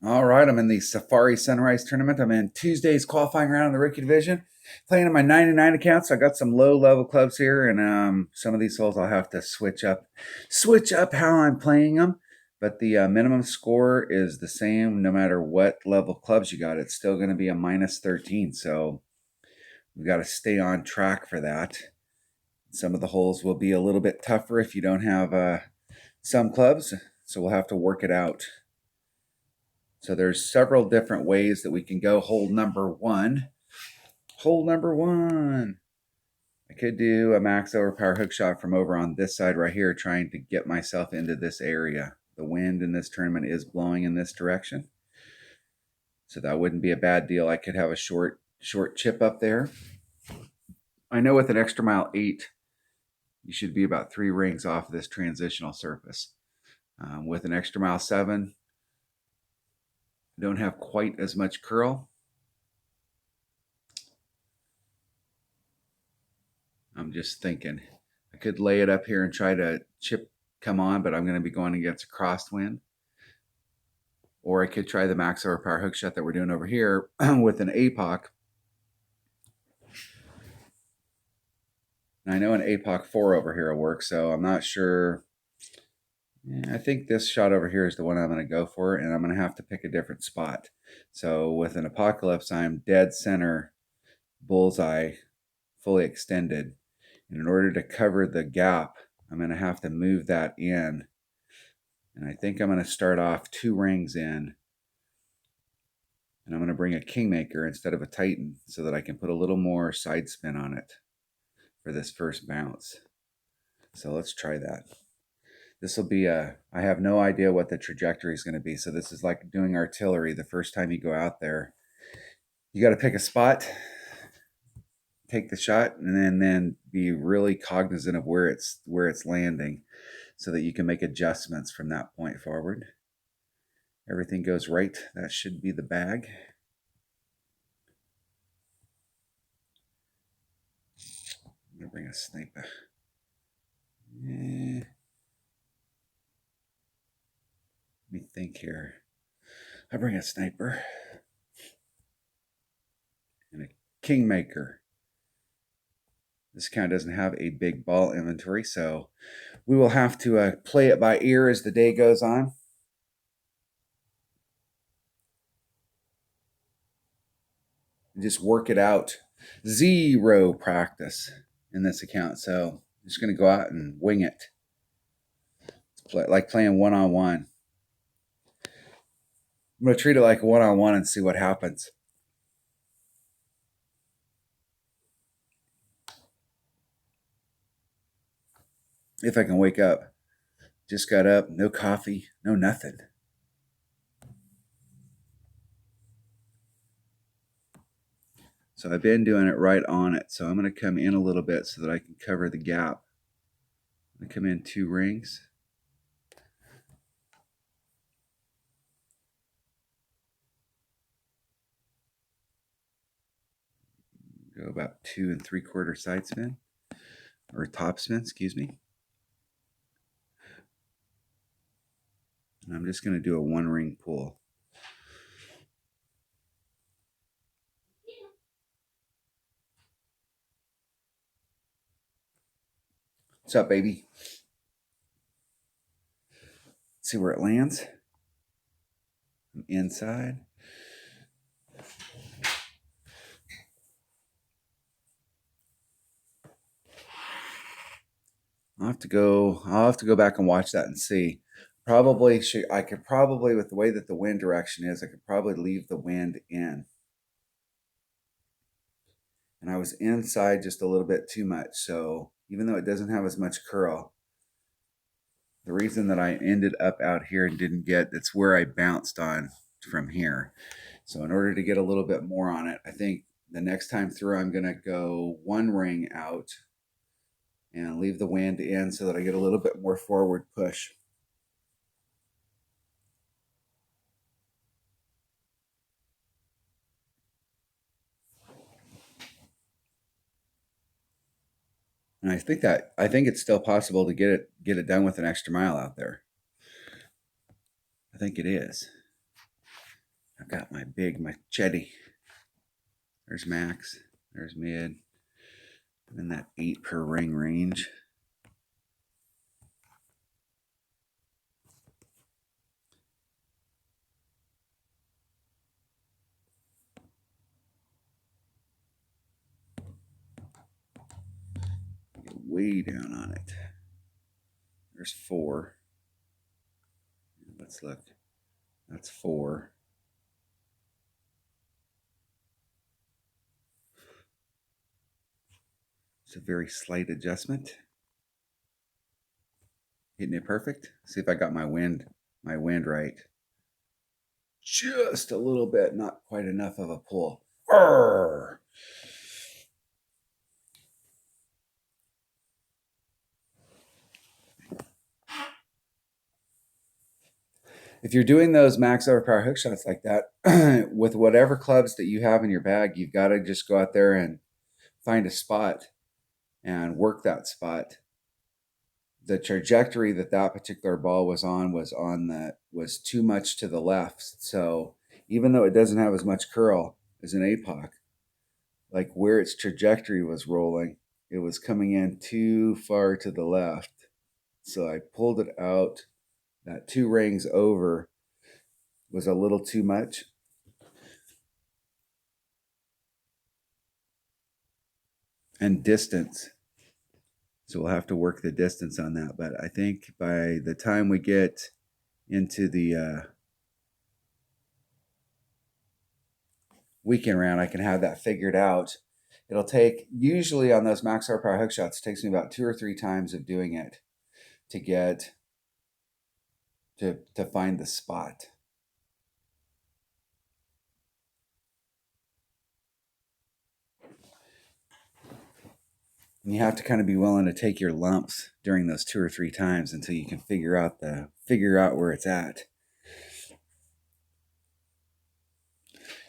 All right, I'm in the Safari Sunrise Tournament. I'm in Tuesday's qualifying round in the rookie division. Playing in my 99 accounts. I got some low-level clubs here, and some of these holes I'll have to switch up how I'm playing them. But the minimum score is the same no matter what level clubs you got. It's still going to be a minus 13, so we've got to stay on track for that. Some of the holes will be a little bit tougher if you don't have some clubs, so we'll have to work it out. So there's several different ways that we can go. Hole number one. I could do a max overpower hook shot from over on this side right here, trying to get myself into this area. The wind in this tournament is blowing in this direction, so that wouldn't be a bad deal. I could have a short chip up there. I know with an extra mile 8, you should be about 3 rings off this transitional surface. With an extra mile 7, I don't have quite as much curl. I'm just thinking I could lay it up here and try to chip come on, but I'm going to be going against a crosswind. Or I could try the max overpower hook shot that we're doing over here with an APOC. And I know an APOC 4 over here will work, so I'm not sure. I think this shot over here is the one I'm going to go for, and I'm going to have to pick a different spot. So with an Apocalypse, I'm dead center, bullseye, fully extended. And in order to cover the gap, I'm going to have to move that in. And I think I'm going to start off 2 rings in. And I'm going to bring a Kingmaker instead of a Titan so that I can put a little more side spin on it for this first bounce. So let's try that. This will be I have no idea what the trajectory is going to be. So this is like doing artillery. The first time you go out there, you got to pick a spot, take the shot, and then be really cognizant of where it's landing so that you can make adjustments from that point forward. Everything goes right. That should be the bag. I'm going to bring a sniper. Let me think here. I bring a sniper and a Kingmaker. This account doesn't have a big ball inventory, so we will have to play it by ear as the day goes on. And just work it out. 0 practice in this account, so I'm just going to go out and wing it. It's like playing one-on-one. I'm going to treat it like a one-on-one and see what happens. If I can wake up. Just got up, no coffee, no nothing. So I've been doing it right on it. So I'm going to come in a little bit so that I can cover the gap. I'm going to come in 2 rings. Go about 2 3/4 side spin, or top spin, excuse me. And I'm just going to do a 1 ring pull. What's up, baby? Let's see where it lands. I'm inside. I'll have to go back and watch that and see. I could probably, with the way that the wind direction is, I could probably leave the wind in. And I was inside just a little bit too much. So even though it doesn't have as much curl, the reason that I ended up out here and didn't get, it's where I bounced on from here. So in order to get a little bit more on it, I think the next time through, I'm going to go 1 ring out and leave the wind in so that I get a little bit more forward push. And I think it's still possible to get it done with an extra mile out there. I think it is. I've got my big machete. There's max. There's mid. And then that 8 per ring range. Get way down on it. There's 4. Let's look. That's 4. It's a very slight adjustment. Hitting it perfect. See if I got my wind right. Just a little bit, not quite enough of a pull. Arrgh! If you're doing those max overpower hook shots like that, with whatever clubs that you have in your bag, you've got to just go out there and find a spot and work that spot. The trajectory that particular ball was was too much to the left. So even though it doesn't have as much curl as an APOC, like where its trajectory was rolling, it was coming in too far to the left. So I pulled it out. That 2 rings over was a little too much. And distance. So we'll have to work the distance on that. But I think by the time we get into the weekend round, I can have that figured out. It'll take, usually on those max horsepower hook shots, it takes me about 2 or 3 times of doing it to get to find the spot. And you have to kind of be willing to take your lumps during those 2 or 3 times until you can figure out where it's at.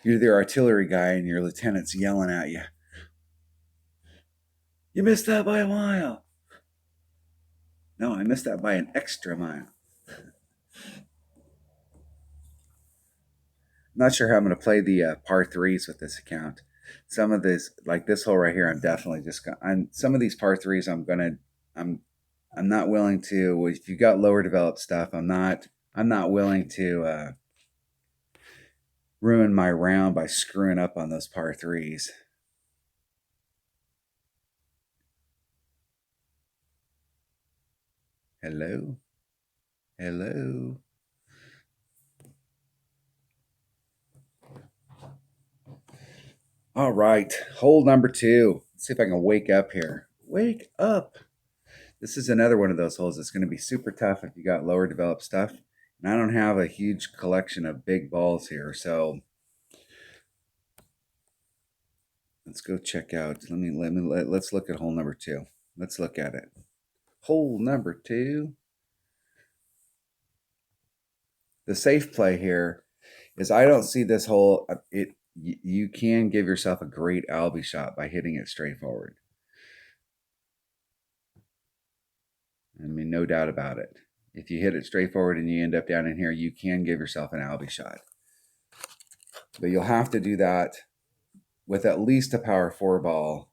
You're the artillery guy and your lieutenant's yelling at you. You missed that by a mile. No, I missed that by an extra mile. Not sure how I'm going to play the par 3s with this account. Some of this, like this hole right here, I'm definitely just going. Some of these par 3s, I'm not willing to. If you've got lower developed stuff, I'm not willing to ruin my round by screwing up on those par 3s. Hello, hello. All right, hole number 2. Let's see if I can wake up here. Wake up. This is another one of those holes that's going to be super tough if you got lower developed stuff. And I don't have a huge collection of big balls here, so let's go check out. Let's look at hole number 2. Let's look at it. Hole number 2. The safe play here is I don't see this hole. You can give yourself a great Albie shot by hitting it straight forward. I mean, no doubt about it. If you hit it straight forward and you end up down in here, you can give yourself an Albie shot. But you'll have to do that with at least a power 4 ball,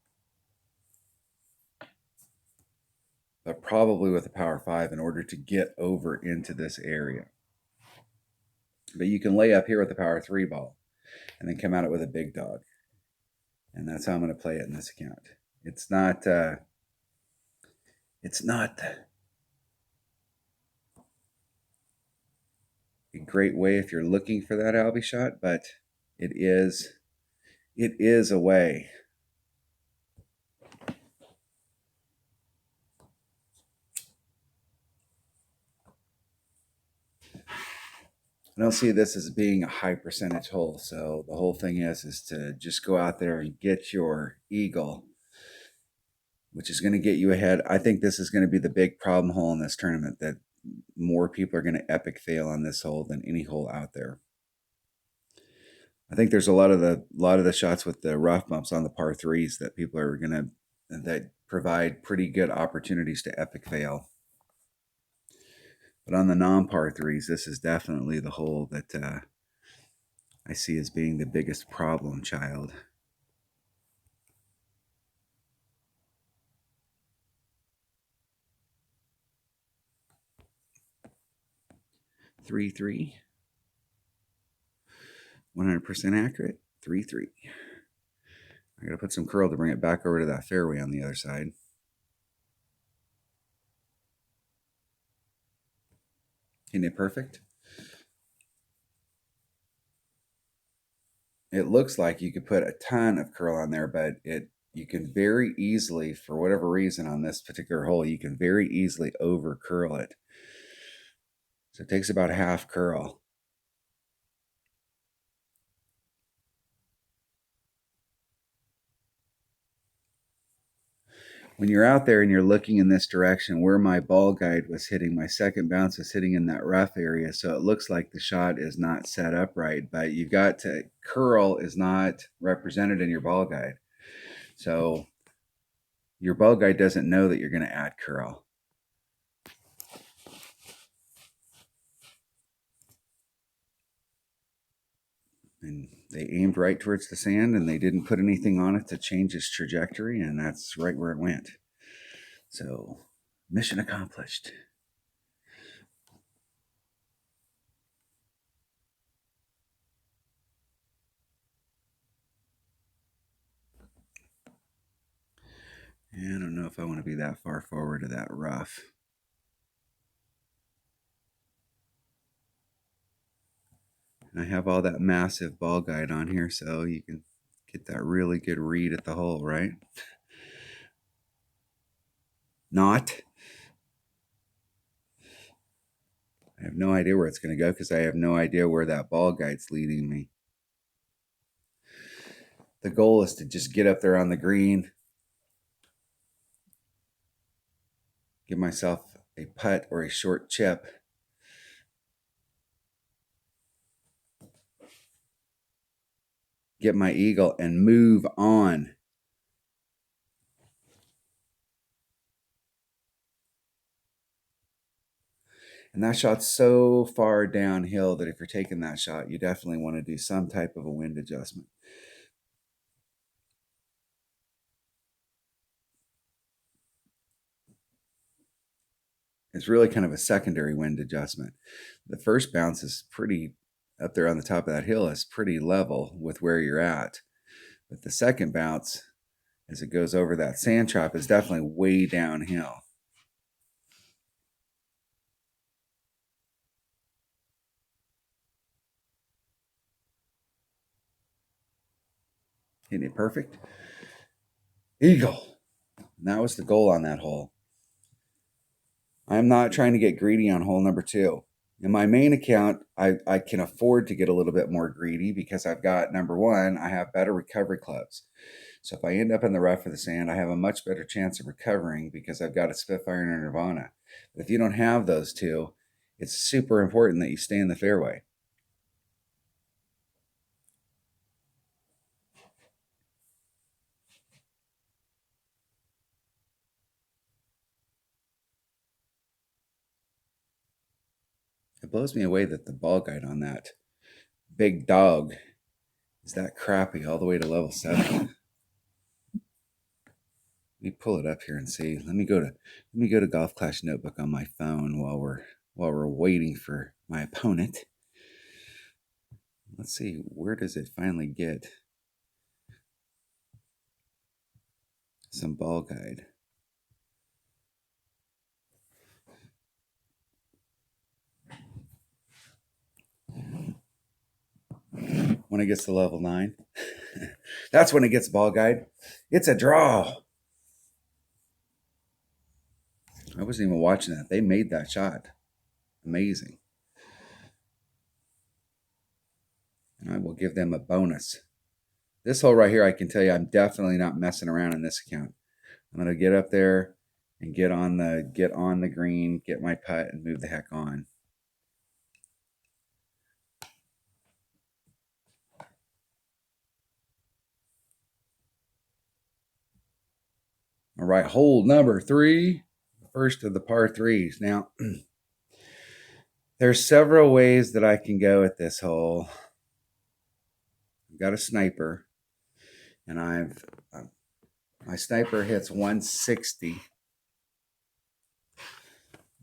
but probably with a power 5 in order to get over into this area. But you can lay up here with a power 3 ball and then come at it with a big dog. And that's how I'm going to play it in this account. It's not a great way if you're looking for that Albie shot, but it is a way. I don't see this as being a high percentage hole. So the whole thing is to just go out there and get your eagle, which is going to get you ahead. I think this is going to be the big problem hole in this tournament, that more people are going to epic fail on this hole than any hole out there. I think there's a lot of the shots with the rough bumps on the par 3s that people are that provide pretty good opportunities to epic fail. But on the non-par 3s, this is definitely the hole that I see as being the biggest problem child. Three, 100% accurate. 3. I got to put some curl to bring it back over to that fairway on the other side. Isn't it perfect? It looks like you could put a ton of curl on there, but you can very easily, for whatever reason on this particular hole, you can very easily over curl it. So it takes about half curl. When you're out there and you're looking in this direction, where my ball guide was hitting, my second bounce was hitting in that rough area. So it looks like the shot is not set up right, but you've got to, curl is not represented in your ball guide. So your ball guide doesn't know that you're going to add curl. And they aimed right towards the sand and they didn't put anything on it to change its trajectory, and that's right where it went. So, mission accomplished. And I don't know if I want to be that far forward to that rough. And I have all that massive ball guide on here so you can get that really good read at the hole, right? Not. I have no idea where it's going to go because I have no idea where that ball guide's leading me. The goal is to just get up there on the green, give myself a putt or a short chip, get my eagle, and move on. And that shot's so far downhill that if you're taking that shot, you definitely want to do some type of a wind adjustment. It's really kind of a secondary wind adjustment. The first bounce is pretty up there on the top of that hill, is pretty level with where you're at. But the second bounce, as it goes over that sand trap, is definitely way downhill. Hitting it perfect. Eagle. And that was the goal on that hole. I'm not trying to get greedy on hole number 2. In my main account, I can afford to get a little bit more greedy because I've got, number one, I have better recovery clubs. So if I end up in the rough or the sand, I have a much better chance of recovering because I've got a Spitfire and a Nirvana. But if you don't have those two, it's super important that you stay in the fairway. It blows me away that the ball guide on that big dog is that crappy all the way to level 7. Let me pull it up here and see. Let me go to Golf Clash Notebook on my phone while we're waiting for my opponent. Let's see, where does it finally get some ball guide? When it gets to level 9, that's when it gets ball guide. It's a draw. I wasn't even watching that. They made that shot. Amazing. And I will give them a bonus. This hole right here, I can tell you, I'm definitely not messing around in this account. I'm going to get up there and get on the green, get my putt, and move the heck on. All right, hole number 3, first of the par 3s. Now, there's several ways that I can go at this hole. I've got a sniper, and my sniper hits 160.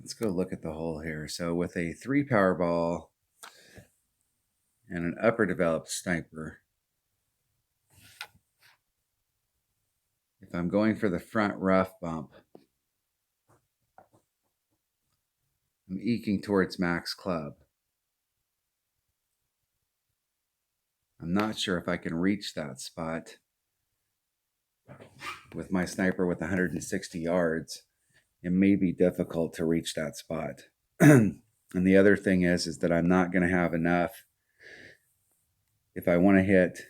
Let's go look at the hole here. So with a 3 power ball and an upper developed sniper, if I'm going for the front rough bump, I'm eking towards max club. I'm not sure if I can reach that spot with my sniper with 160 yards. It may be difficult to reach that spot. And the other thing is that I'm not going to have enough. If I want to hit,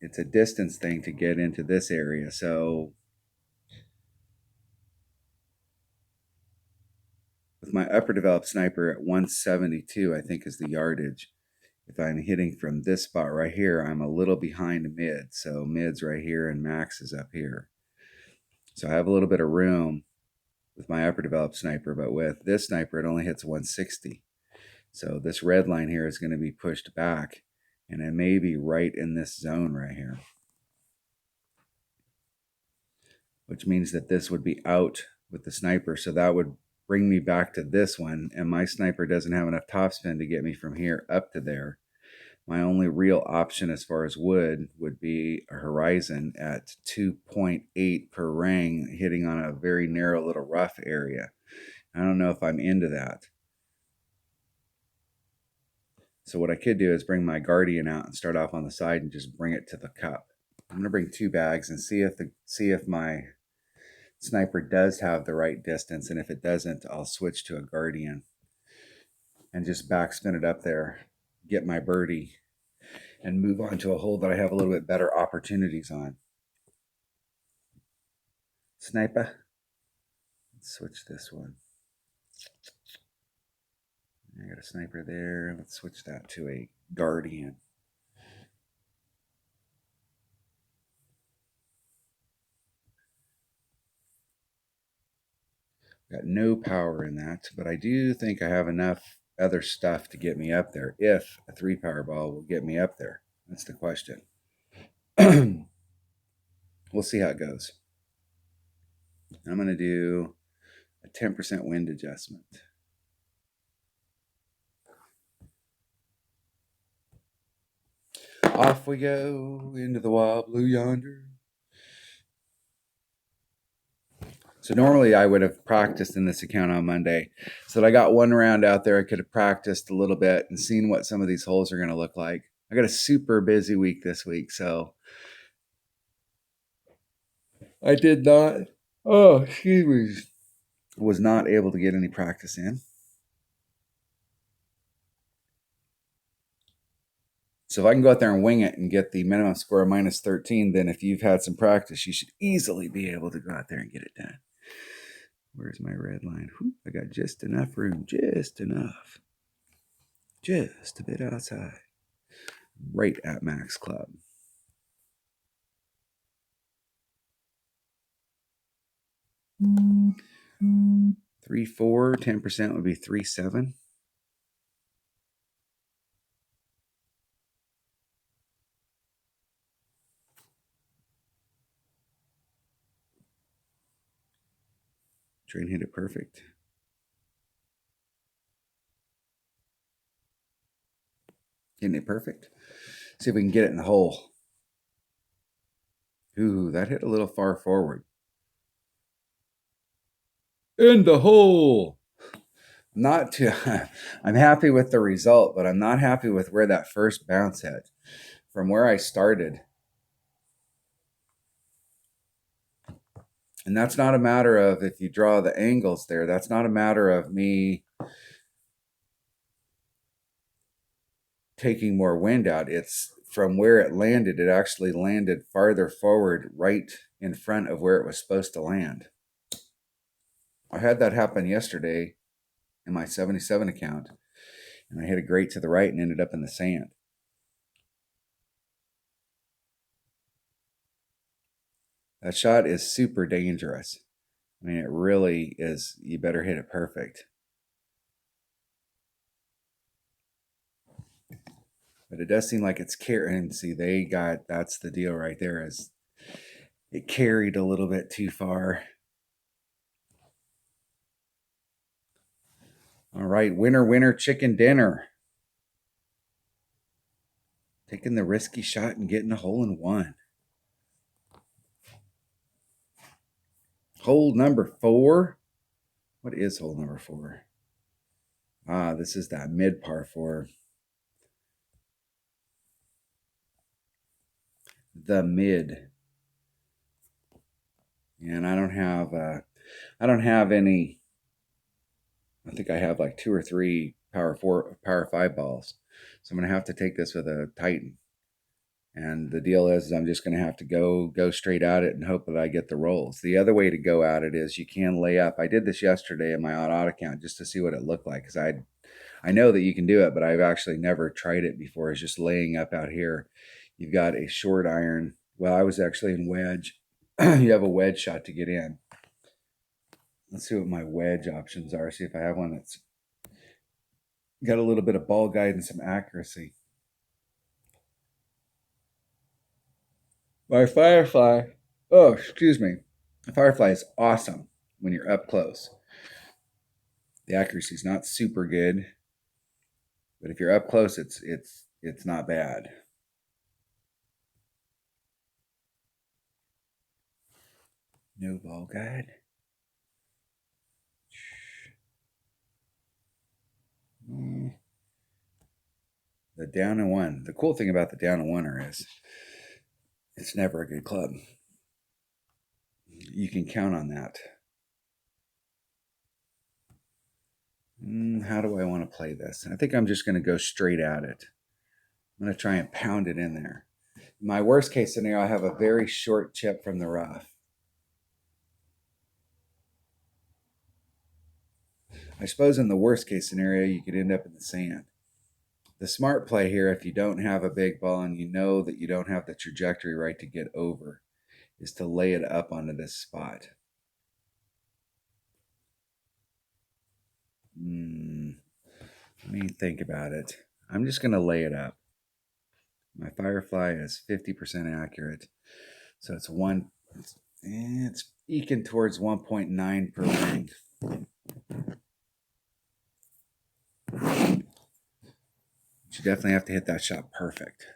it's a distance thing to get into this area. So with my upper developed sniper at 172, I think is the yardage. If I'm hitting from this spot right here, I'm a little behind mid. So mid's right here and max is up here. So I have a little bit of room with my upper developed sniper, but with this sniper, it only hits 160. So this red line here is going to be pushed back, and it may be right in this zone right here, which means that this would be out with the sniper. So that would bring me back to this one, and my sniper doesn't have enough topspin to get me from here up to there. My only real option as far as wood would be a horizon at 2.8 per ring, hitting on a very narrow little rough area. I don't know if I'm into that. So what I could do is bring my Guardian out and start off on the side and just bring it to the cup. I'm going to bring 2 bags and see if my sniper does have the right distance, and if it doesn't, I'll switch to a Guardian and just backspin it up there, get my birdie, and move on to a hole that I have a little bit better opportunities on. Sniper. Let's switch this one. I got a sniper there. Let's switch that to a Guardian. Got no power in that, but I do think I have enough other stuff to get me up there. If a 3 power ball will get me up there, that's the question. We'll see how it goes. I'm going to do a 10% wind adjustment. Off we go into the wild blue yonder. So normally I would have practiced in this account on Monday. So that I got one round out there. I could have practiced a little bit and seen what some of these holes are going to look like. I got a super busy week this week, so I did not, was not able to get any practice in. So if I can go out there and wing it and get the minimum score of minus 13, then if you've had some practice, you should easily be able to go out there and get it done. Where's my red line? Whew, I got just enough room, just enough. Just a bit outside. Right at max club. 3.4, 10% would be 3.7. Train hit it perfect. Hitting it perfect. See if we can get it in the hole. Ooh, that hit a little far forward. In the hole. Not too. I'm happy with the result, but I'm not happy with where that first bounce hit. From where I started. And that's not a matter of, if you draw the angles there, that's not a matter of me taking more wind out. It's from where it landed, it actually landed farther forward, right in front of where it was supposed to land. I had that happen yesterday in my 77 account, and I hit a grate to the right and ended up in the sand. That shot is super dangerous. I mean, it really is. You better hit it perfect. But it does seem like it's carrying. See, that's the deal right there, is it carried a little bit too far. All right, winner, winner, chicken dinner. Taking the risky shot and getting a hole in one. Hole number 4. What is hole number 4? This is that mid par 4. The mid. And I don't have any. I think I have like 2 or 3 power 5 balls. So I'm going to have to take this with a Titan. And the deal is I'm just going to have to go straight at it and hope that I get the rolls. The other way to go at it is you can lay up. I did this yesterday in my odd account just to see what it looked like, because I know that you can do it, but I've actually never tried it before. It's just laying up out here. You've got a short iron. Well, I was actually in wedge. You have a wedge shot to get in. Let's see what my wedge options are. See if I have one that's got a little bit of ball guide and some accuracy. My Firefly, the Firefly is awesome when you're up close. The accuracy is not super good, but if you're up close, it's not bad. No ball guide. The down and one. The cool thing about the down and oneer is it's never a good club. You can count on that. How do I want to play this? I think I'm just going to go straight at it. I'm going to try and pound it in there. My worst case scenario, I have a very short chip from the rough. I suppose in the worst case scenario, you could end up in the sand. The smart play here, if you don't have a big ball and you know that you don't have the trajectory right to get over, is to lay it up onto this spot. Let me think about it. I'm just going to lay it up. My Firefly is 50% accurate. So it's eking towards 1.9 per ring. You definitely have to hit that shot perfect.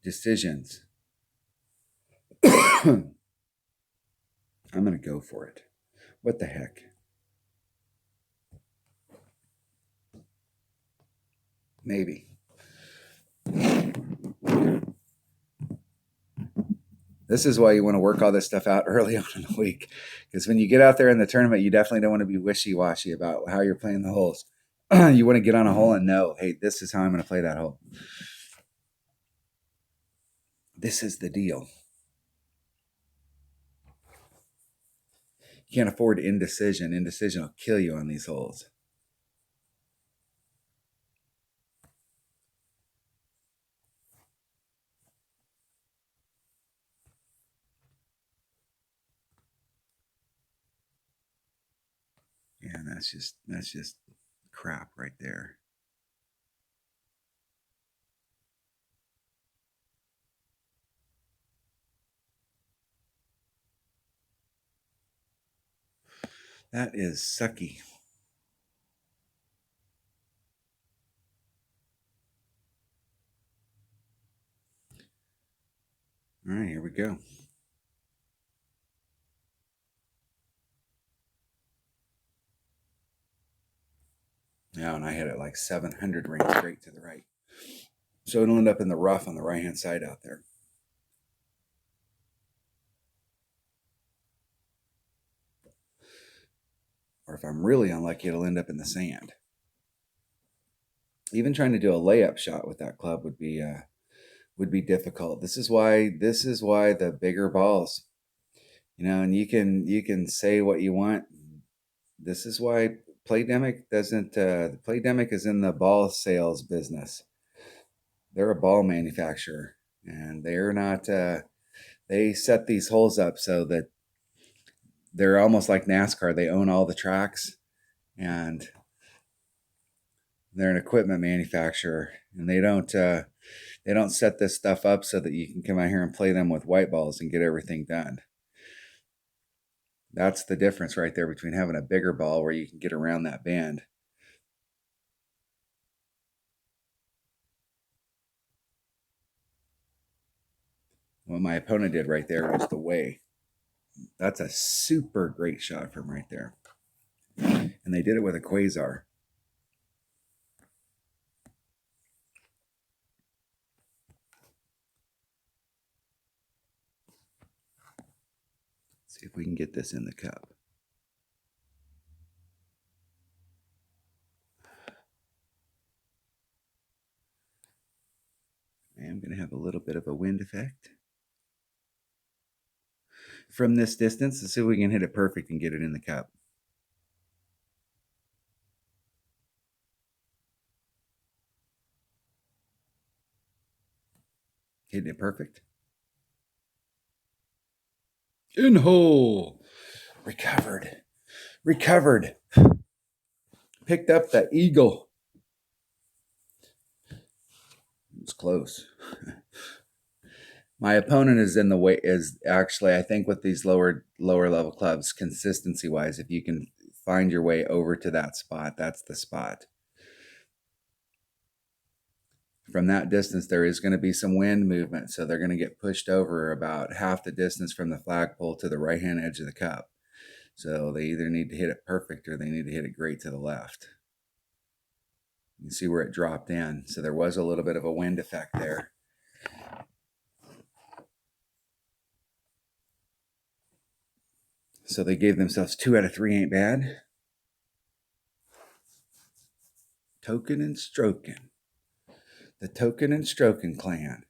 Decisions. I'm going to go for it. What the heck? Maybe. This is why you want to work all this stuff out early on in the week. Because when you get out there in the tournament, you definitely don't want to be wishy-washy about how you're playing the holes. You want to get on a hole and know, hey, this is how I'm going to play that hole. This is the deal. You can't afford indecision. Indecision will kill you on these holes. Yeah, that's just crap right there. That is sucky. All right, here we go. Yeah, and I hit it like 700 rings straight to the right. So it'll end up in the rough on the right-hand side out there. Or if I'm really unlucky, it'll end up in the sand. Even trying to do a layup shot with that club would be difficult. This is why the bigger balls, and you can say what you want. This is why Playdemic doesn't. Playdemic is in the ball sales business. They're a ball manufacturer, and they're not. They set these holes up so that they're almost like NASCAR. They own all the tracks, and They're an equipment manufacturer, and they don't set this stuff up so that you can come out here and play them with white balls and get everything done. That's the difference right there between having a bigger ball where you can get around that band. What my opponent did right there was the way. That's a super great shot from right there. And they did it with a quasar. Let's see if we can get this in the cup. I am going to have a little bit of a wind effect. From this distance, let's see if we can hit it perfect and get it in the cup. Hitting it perfect. In hole. Recovered. Picked up the eagle. It was close. My opponent is in the way, is actually, I think with these lower level clubs, consistency wise, if you can find your way over to that spot, that's the spot. From that distance, there is going to be some wind movement, so they're going to get pushed over about half the distance from the flagpole to the right-hand edge of the cup. So they either need to hit it perfect or they need to hit it great to the left. You can see where it dropped in. So there was a little bit of a wind effect there. So they gave themselves 2 out of 3 ain't bad. Token and Stroking. The Token and Stroking clan.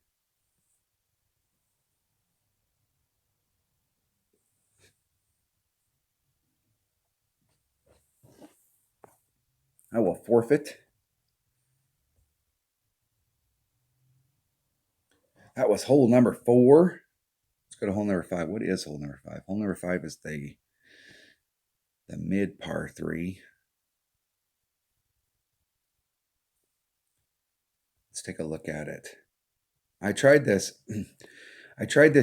I will forfeit. That was hole number 4. Let's go to hole number 5. What is hole number 5? Hole number 5 is the mid par 3. Let's take a look at it. I tried this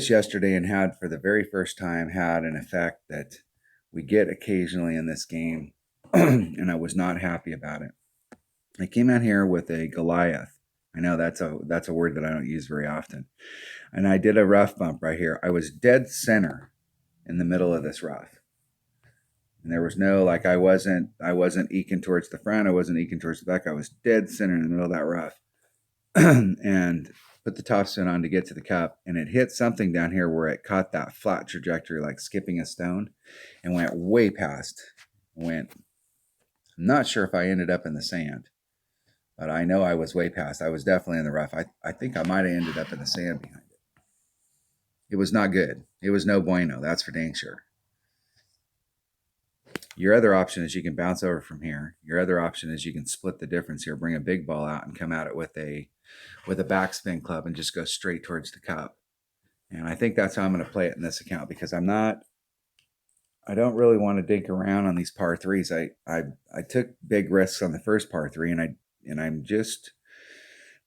yesterday and had, for the very first time, had an effect that we get occasionally in this game, and I was not happy about it. I came out here with a Goliath. I know that's a word that I don't use very often. And I did a rough bump right here. I was dead center in the middle of this rough. And there was no, like, I wasn't eking towards the front. I wasn't eking towards the back. I was dead center in the middle of that rough. And put the topspin on to get to the cup. And it hit something down here where it caught that flat trajectory, like skipping a stone, and went way past. I'm not sure if I ended up in the sand, but I know I was way past. I was definitely in the rough. I think I might have ended up in the sand behind it. It was not good. It was no bueno. That's for dang sure. Your other option is you can bounce over from here. Your other option is you can split the difference here, bring a big ball out and come at it with a backspin club and just go straight towards the cup. And I think that's how I'm going to play it in this account, because I don't really want to dink around on these par 3s. I took big risks on the first par 3, and I'm just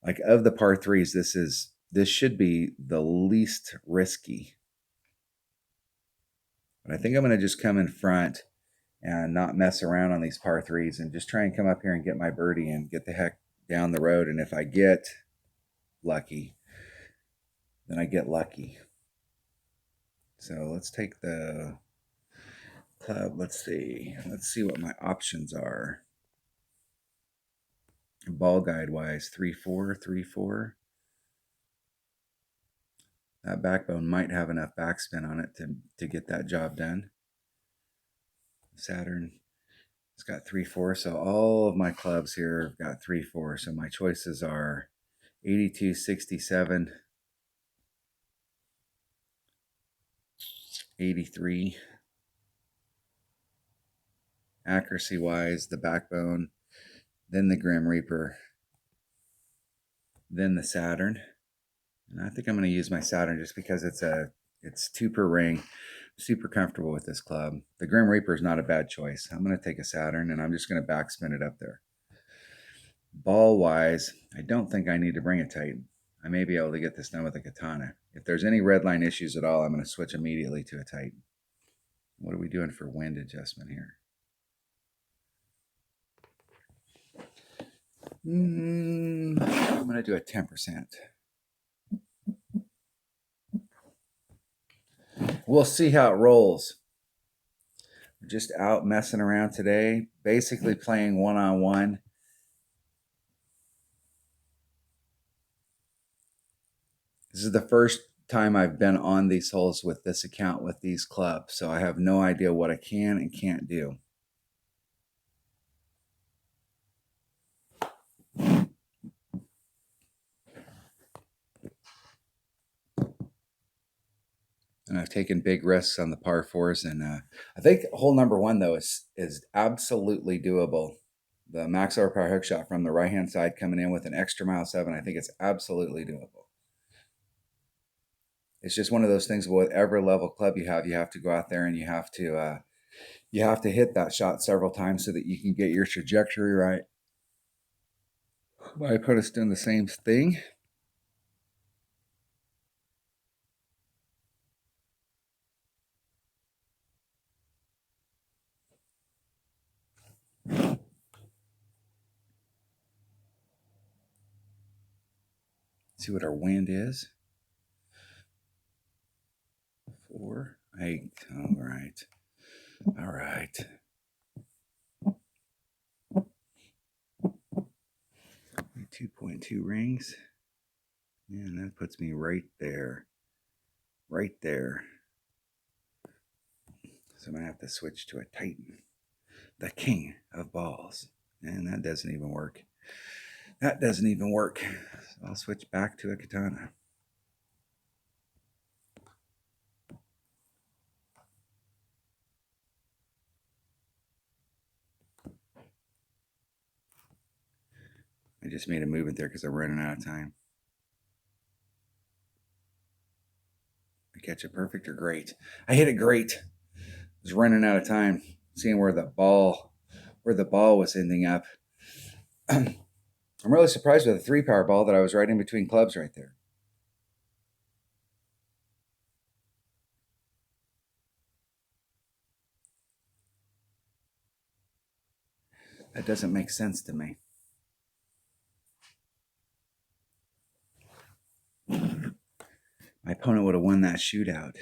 like, of the par 3s, this should be the least risky. But I think I'm going to just come in front and not mess around on these par 3s and just try and come up here and get my birdie and get the heck down the road. And if I get lucky, then I get lucky. So let's take the club. Let's see what my options are. Ball guide wise, 3-4, 3-4. That backbone might have enough backspin on it to get that job done. Saturn, it's got 3-4. So all of my clubs here have got 3-4. So my choices are 82, 67, 83. Accuracy wise, the backbone, then the Grim Reaper, then the Saturn. And I think I'm going to use my Saturn just because it's 2 per ring. Super comfortable with this club. The Grim Reaper is not a bad choice. I'm going to take a Saturn and I'm just going to backspin it up there. ball wise, I don't think I need to bring a Titan. I may be able to get this done with a katana. If there's any red line issues at all, I'm going to switch immediately to a Titan. What are we doing for wind adjustment here? I'm going to do a 10%. We'll see how it rolls. We're just out messing around today, basically playing one-on-one. This is the first time I've been on these holes with this account with these clubs, so I have no idea what I can and can't do. And I've taken big risks on the par fours, and I think hole number one though is absolutely doable. The max overpower hook shot from the right hand side coming in with an extra mile 7. I think it's absolutely doable. It's just one of those things. Whatever level club you have to go out there and you have to hit that shot several times so that you can get your trajectory right. My opponent's doing the same thing. See what our wind is. 4, 8. All right. All right. 2.2 rings. And that puts me right there. Right there. So I'm going to have to switch to a Titan. The king of balls. And that doesn't even work. That doesn't even work. So I'll switch back to a katana. I just made a movement there because I'm running out of time. I catch it perfect or great. I hit it great. I was running out of time, seeing where the ball was ending up. I'm really surprised with a 3-power ball that I was right in between clubs right there. That doesn't make sense to me. My opponent would have won that shootout.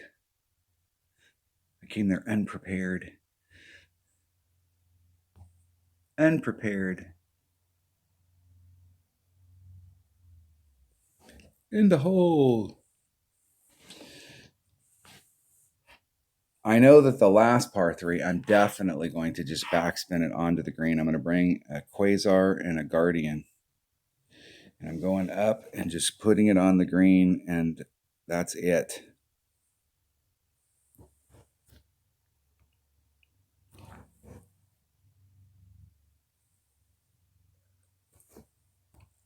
I came there unprepared. Unprepared. In the hole. I know that the last par 3, I'm definitely going to just backspin it onto the green. I'm going to bring a Quasar and a Guardian. And I'm going up and just putting it on the green, and that's it.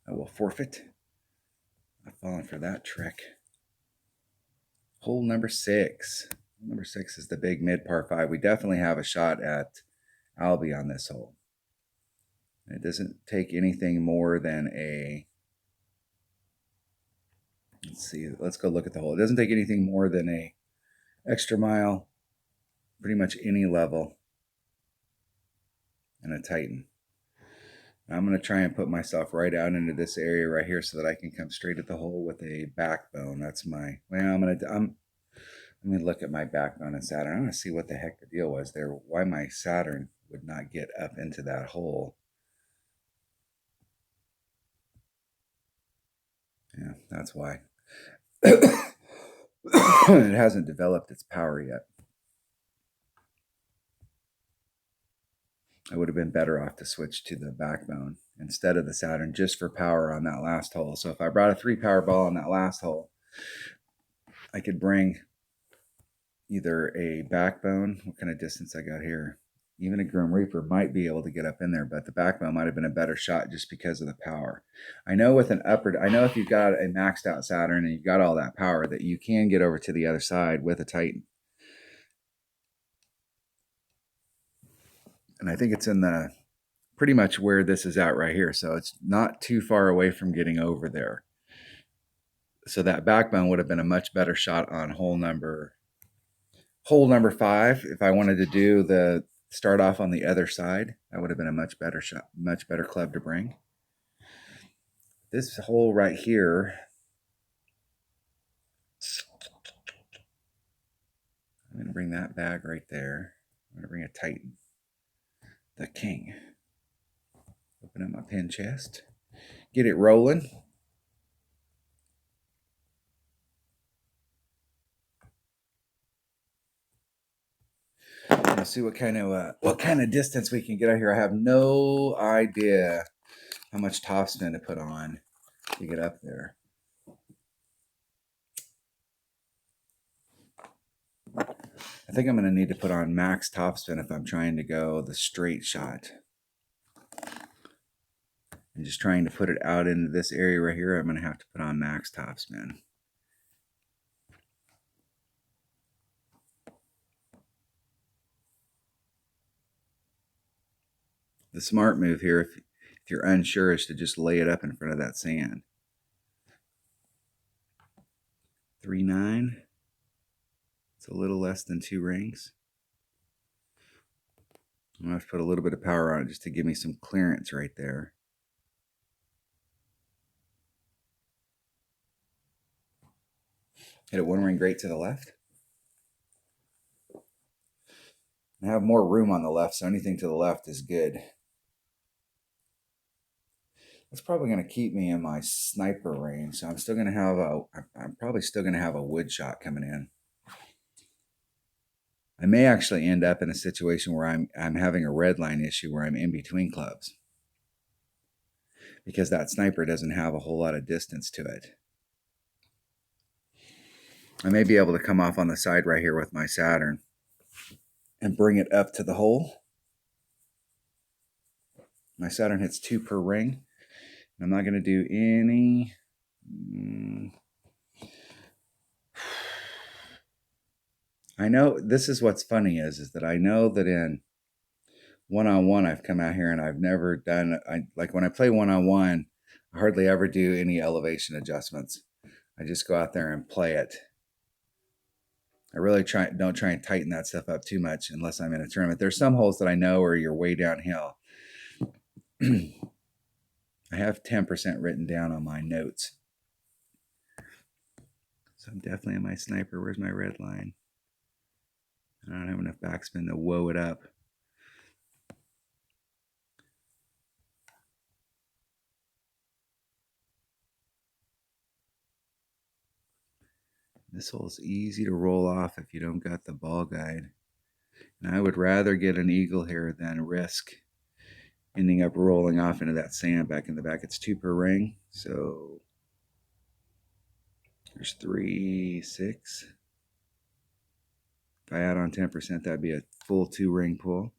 I will forfeit. I've fallen for that trick. Hole number 6. Number 6 is the big mid par 5. We definitely have a shot at Albie on this hole. It doesn't take anything more than a... Let's see. Let's go look at the hole. It doesn't take anything more than a extra mile, pretty much any level, and a Titan. I'm going to try and put myself right out into this area right here so that I can come straight at the hole with a backbone. That's my... Well, let me look at my backbone and Saturn. I want to see what the heck the deal was there. Why my Saturn would not get up into that hole. Yeah, that's why. It hasn't developed its power yet. I would have been better off to switch to the backbone instead of the Saturn just for power on that last hole. So if I brought a 3-power ball on that last hole, I could bring either a backbone. What kind of distance I got here? Even a Grim Reaper might be able to get up in there, but the backbone might have been a better shot just because of the power. I know with an upper, I know if you've got a maxed out Saturn and you've got all that power that you can get over to the other side with a Titan. And I think it's in the pretty much where this is at right here. So it's not too far away from getting over there. So that backbone would have been a much better shot on hole number 5. If I wanted to do the start off on the other side, that would have been a much better shot, much better club to bring. This hole right here, I'm going to bring that bag right there. I'm going to bring a Titan, the king. Open up my pin chest, get it rolling. Let's see what kind of distance we can get out here. I have no idea how much topspin to put on to get up there. I think I'm going to need to put on max topspin if I'm trying to go the straight shot. And just trying to put it out into this area right here, I'm going to have to put on max topspin. The smart move here, if you're unsure, is to just lay it up in front of that sand. 3.9. It's a little less than 2 rings. I'm going to have to put a little bit of power on it just to give me some clearance right there. Hit it 1 ring great to the left. I have more room on the left, so anything to the left is good. That's probably going to keep me in my sniper range, so I'm still going to have I'm probably still going to have a wood shot coming in. I may actually end up in a situation where I'm having a red line issue where I'm in between clubs, because that sniper doesn't have a whole lot of distance to it. I may be able to come off on the side right here with my Saturn and bring it up to the hole. My Saturn hits 2 per ring. I'm not going to do any... I know, this is what's funny is that I know that in one-on-one I've come out here and I've never done... like when I play one-on-one, I hardly ever do any elevation adjustments. I just go out there and play it. I really don't try and tighten that stuff up too much unless I'm in a tournament. There's some holes that I know where you're way downhill. I have 10% written down on my notes. So I'm definitely in my sniper. Where's my red line? I don't have enough backspin to woe it up. This hole's easy to roll off if you don't got the ball guide. And I would rather get an eagle here than risk ending up rolling off into that sand back in the back. It's 2 per ring, so there's 3, 6. If I add on 10%, that'd be a full 2 ring pull.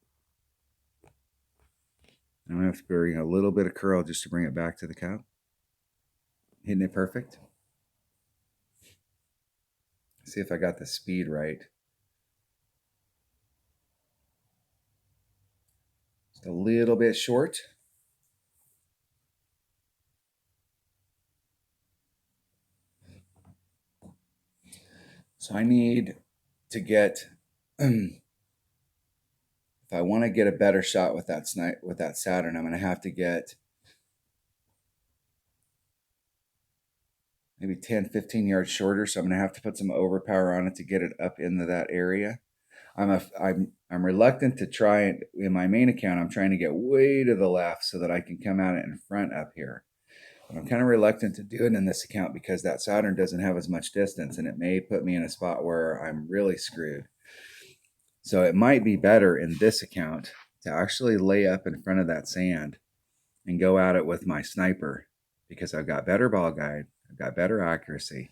I'm going to have to bring a little bit of curl just to bring it back to the cup. Hitting it perfect. See if I got the speed right. Just a little bit short. So I need to get, if I want to get a better shot with that Saturn, I'm going to have to get maybe 10, 15 yards shorter. So I'm going to have to put some overpower on it to get it up into that area. I'm reluctant to try it in my main account. I'm trying to get way to the left so that I can come out in front up here. But I'm kind of reluctant to do it in this account because that Saturn doesn't have as much distance and it may put me in a spot where I'm really screwed. So it might be better in this account to actually lay up in front of that sand and go at it with my sniper because I've got better ball guide, I've got better accuracy,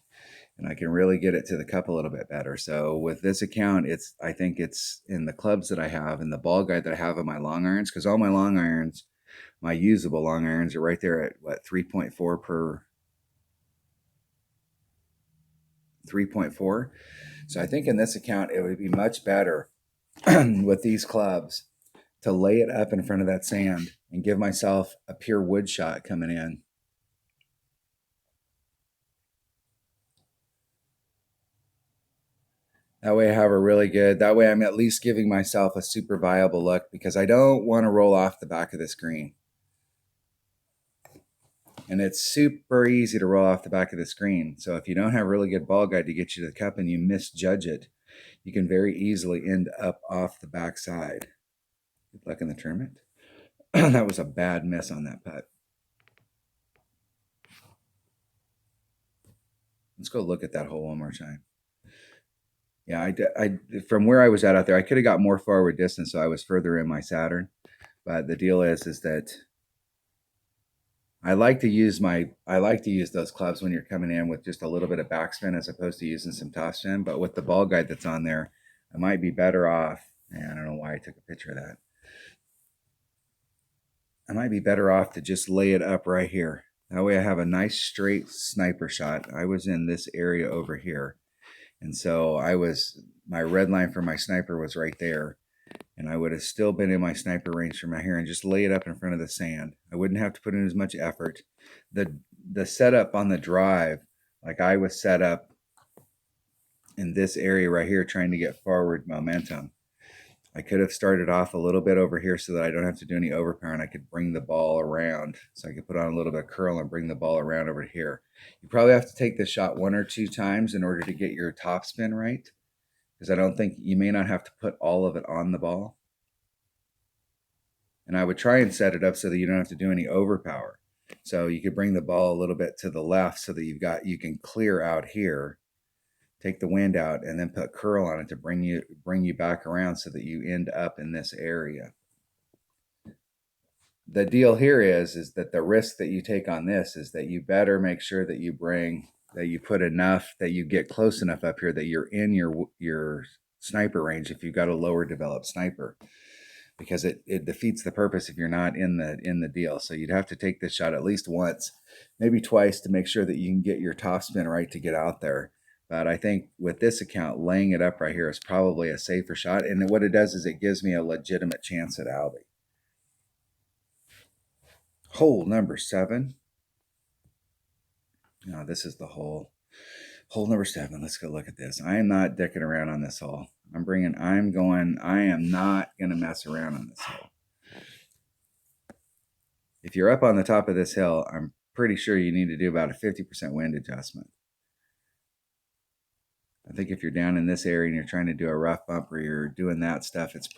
and I can really get it to the cup a little bit better. So with this account, I think it's in the clubs that I have and the ball guide that I have in my long irons, because all my long irons, my usable long irons, are right there at what, 3.4 per 3.4. So I think in this account, it would be much better with these clubs to lay it up in front of that sand and give myself a pure wood shot coming in. That way I have a really good, that way I'm at least giving myself a super viable look, because I don't want to roll off the back of this green. And it's super easy to roll off the back of the screen. So if you don't have a really good ball guide to get you to the cup and you misjudge it, you can very easily end up off the back side. Good luck in the tournament. That was a bad miss on that putt. Let's go look at that hole one more time. Yeah, I from where I was at out there, I could have got more forward distance, so I was further in my Saturn. But the deal is that I like to use those clubs when you're coming in with just a little bit of backspin as opposed to using some topspin. But with the ball guide that's on there, I might be better off. And I don't know why I took a picture of that. I might be better off to just lay it up right here. That way I have a nice straight sniper shot. I was in this area over here. And so my red line for my sniper was right there. And I would have still been in my sniper range from out here and just lay it up in front of the sand. I wouldn't have to put in as much effort. The setup on the drive, like I was set up in this area right here trying to get forward momentum. I could have started off a little bit over here so that I don't have to do any overpower, and I could bring the ball around. So I could put on a little bit of curl and bring the ball around over here. You probably have to take the shot 1 or 2 times in order to get your top spin right, because I don't think you may not have to put all of it on the ball. And I would try and set it up so that you don't have to do any overpower. So you could bring the ball a little bit to the left so that you can clear out here, take the wind out, and then put curl on it to bring you back around so that you end up in this area. The deal here is that the risk that you take on this is that you better make sure that you put enough, that you get close enough up here that you're in your sniper range if you've got a lower developed sniper, because it defeats the purpose if you're not in the deal. So you'd have to take this shot at least once, maybe twice, to make sure that you can get your top spin right to get out there. But I think with this account, laying it up right here is probably a safer shot. And what it does is it gives me a legitimate chance at Albie. Hole number 7. No, this is the hole. Hole number 7. Let's go look at this. I am not dicking around on this hole. I am not going to mess around on this hole. If you're up on the top of this hill, I'm pretty sure you need to do about a 50% wind adjustment. I think if you're down in this area and you're trying to do a rough bump or you're doing that stuff, you don't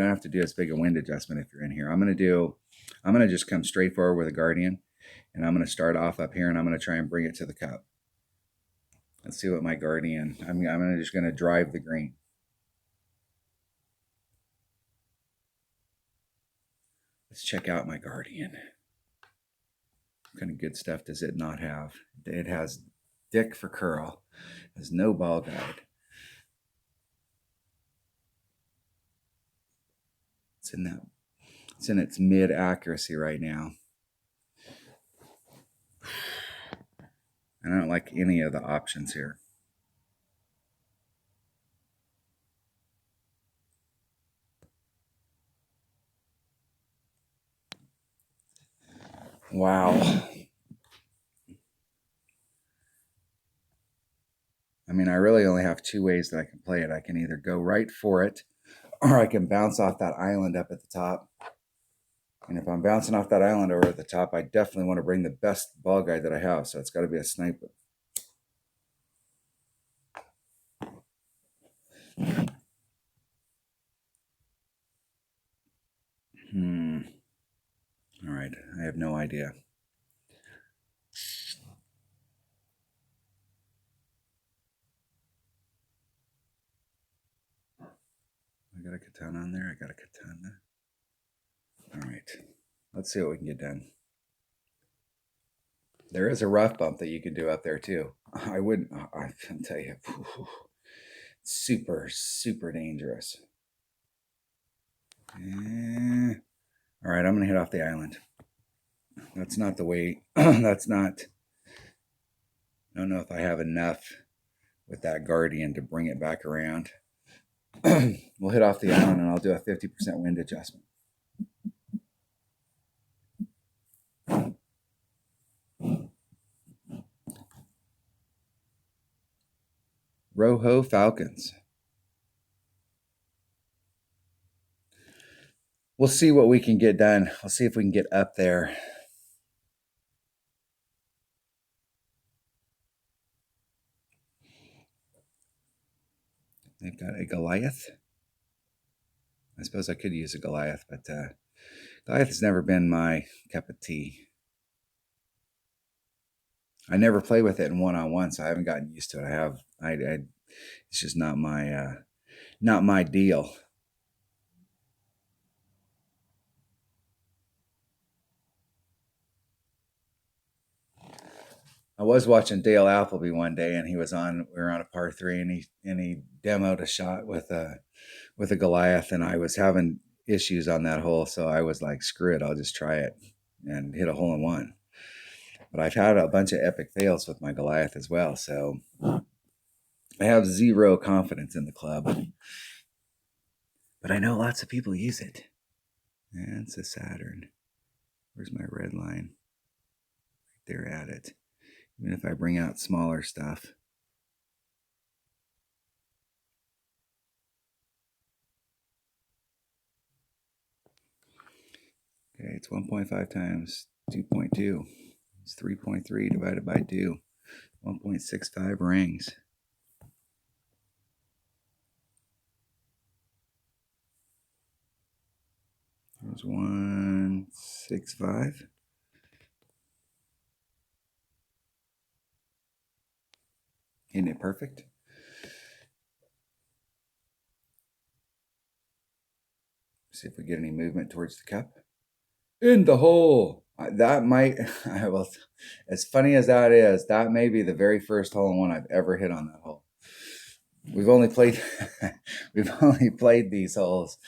have to do as big a wind adjustment if you're in here. I'm going to just come straight forward with a Guardian, and I'm going to start off up here, and I'm going to try and bring it to the cup. Let's see what my Guardian, I'm just going to drive the green. Let's check out my Guardian. What kind of good stuff does it not have? It has dick for curl. It has no ball guide. It's in its mid accuracy right now. And I don't like any of the options here. Wow. I mean, I really only have 2 ways that I can play it. I can either go right for it, or I can bounce off that island up at the top. And if I'm bouncing off that island over at the top, I definitely want to bring the best ball guide that I have. So it's got to be a sniper. All right. I have no idea. I got a katana on there. I got a katana. All right. Let's see what we can get done. There is a rough bump that you can do up there too. I can tell you, super, super dangerous. All right, I'm going to hit off the island. That's not the way, I don't know if I have enough with that Guardian to bring it back around. We'll hit off the island and I'll do a 50% wind adjustment. Rojo Falcons. We'll see what we can get done. We'll see if we can get up there. They've got a Goliath. I suppose I could use a Goliath, but Goliath has never been my cup of tea. I never play with it in one-on-one, so I haven't gotten used to it. It's just not my deal. I was watching Dale Appleby one day, and we were on a par 3, and he demoed a shot with a Goliath, and I was having issues on that hole, so I was like, screw it, I'll just try it and hit a hole in one. But I've had a bunch of epic fails with my Goliath as well, so I have zero confidence in the club. But I know lots of people use it. And it's a Saturn. Where's my red line? Right there at it. Even if I bring out smaller stuff. Okay, it's 1.5 times 2.2. It's 3.3 divided by 2. 1.65 rings. There's 165. Isn't it perfect? See if we get any movement towards the cup. In the hole. That might, well, as funny as that is, that may be the very first hole in one I've ever hit on that hole. We've only played these holes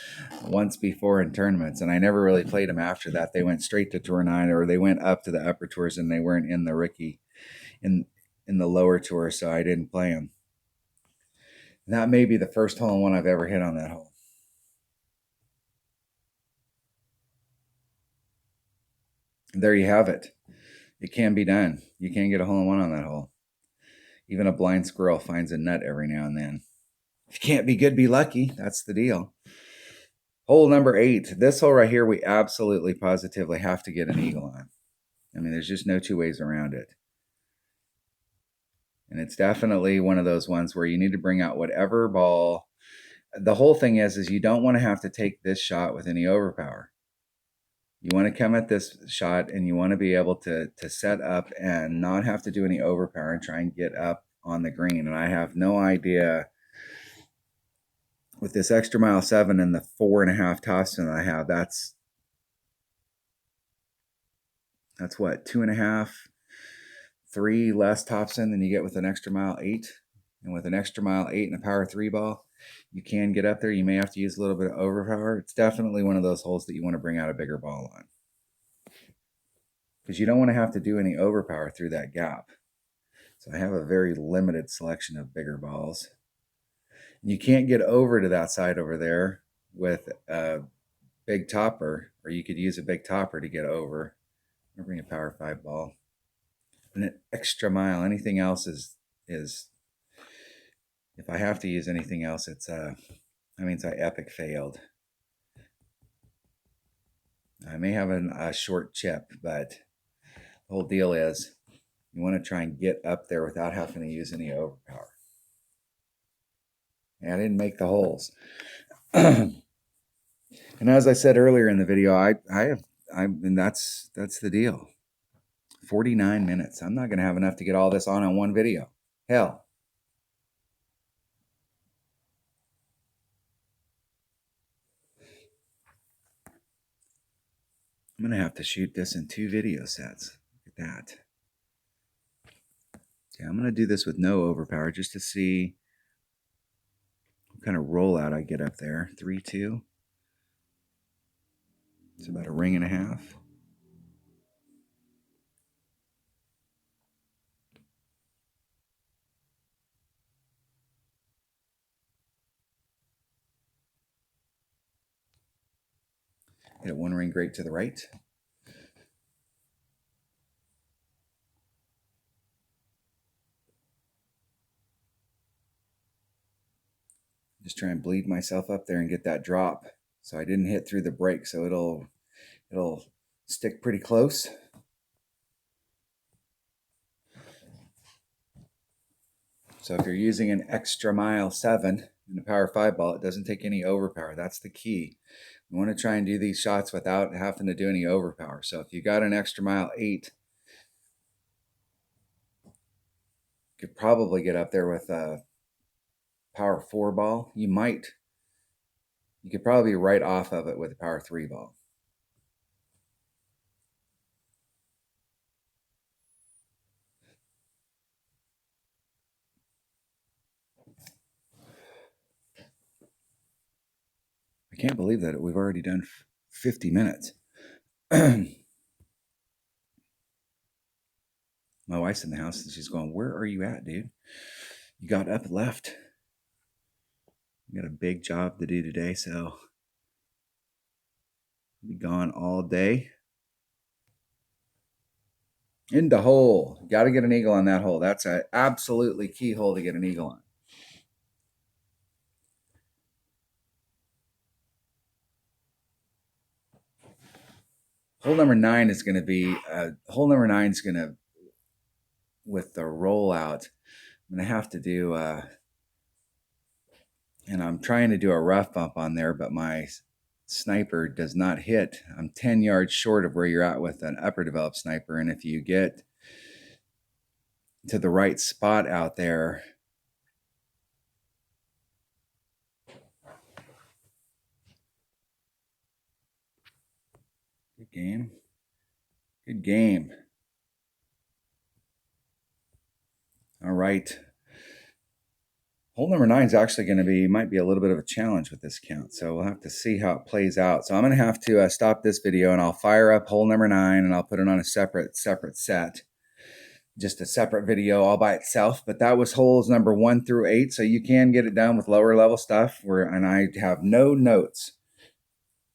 once before in tournaments, and I never really played them after that. They went straight to Tour 9, or they went up to the upper tours, and they weren't in the rookie in the lower tour, so I didn't play them. And that may be the first hole in one I've ever hit on that hole. There you have it. It can be done. You can get a hole in one on that hole. Even a blind squirrel finds a nut every now and then. If you can't be good, be lucky. That's the deal. Hole number 8. This hole right here, we absolutely positively have to get an eagle on. I mean, there's just no two ways around it. And it's definitely one of those ones where you need to bring out whatever ball. The whole thing is you don't want to have to take this shot with any overpower. You want to come at this shot and you want to be able to set up and not have to do any overpower and try and get up on the green. And I have no idea with this extra mile 7 and the 4.5 topspin that I have, that's what, 2.5, 3 less topspin than you get with an extra mile 8. And with an extra mile 8 and a power 3 ball, you can get up there. You may have to use a little bit of overpower. It's definitely one of those holes that you want to bring out a bigger ball on, because you don't want to have to do any overpower through that gap. So I have a very limited selection of bigger balls. You can't get over to that side over there with a big topper, or you could use a big topper to get over. I'm going to bring a power 5 ball. And an extra mile, anything else is if I have to use anything else, it's that means I epic failed. I may have a short chip, but the whole deal is you want to try and get up there without having to use any overpower. And I didn't make the holes. And as I said earlier in the video, and that's the deal. 49 minutes. I'm not going to have enough to get all this on one video. Hell. I'm going to have to shoot this in 2 video sets. Look at that. Okay, I'm going to do this with no overpower just to see what kind of rollout I get up there. 3-2. It's about a ring and a half. Hit a one ring great to the right. Just try and bleed myself up there and get that drop. So I didn't hit through the break, so it'll stick pretty close. So if you're using an extra mile 7 in a power 5 ball, it doesn't take any overpower. That's the key. You want to try and do these shots without having to do any overpower. So if you got an extra mile 8, you could probably get up there with a power 4 ball. You could probably be right off of it with a power 3 ball. I can't believe that we've already done 50 minutes. My wife's in the house and she's going, "Where are you at, dude? You got up and left. You got a big job to do today, so be gone all day." In the hole. Got to get an eagle on that hole. That's an absolutely key hole to get an eagle on. Hole number 9 is going to be, with the rollout, I'm going to have to do, and I'm trying to do a rough bump on there, but my sniper does not hit. I'm 10 yards short of where you're at with an upper developed sniper. And if you get to the right spot out there, good game. Good game. All right. Hole number 9 is actually going to might be a little bit of a challenge with this count. So we'll have to see how it plays out. So I'm going to have to stop this video and I'll fire up hole number 9 and I'll put it on a separate set. Just a separate video all by itself. But that was holes number 1 through 8. So you can get it done with lower level stuff and I have no notes,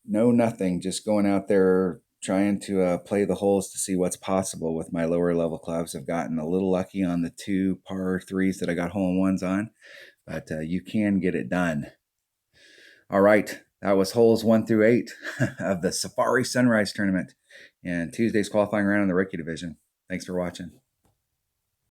no nothing, just going out there trying to play the holes to see what's possible with my lower level clubs. I've gotten a little lucky on the 2 par 3s that I got hole-in-ones on, but you can get it done. All right, that was holes 1 through 8 of the Safari Sunrise Tournament and Tuesday's qualifying round in the rookie division. Thanks for watching.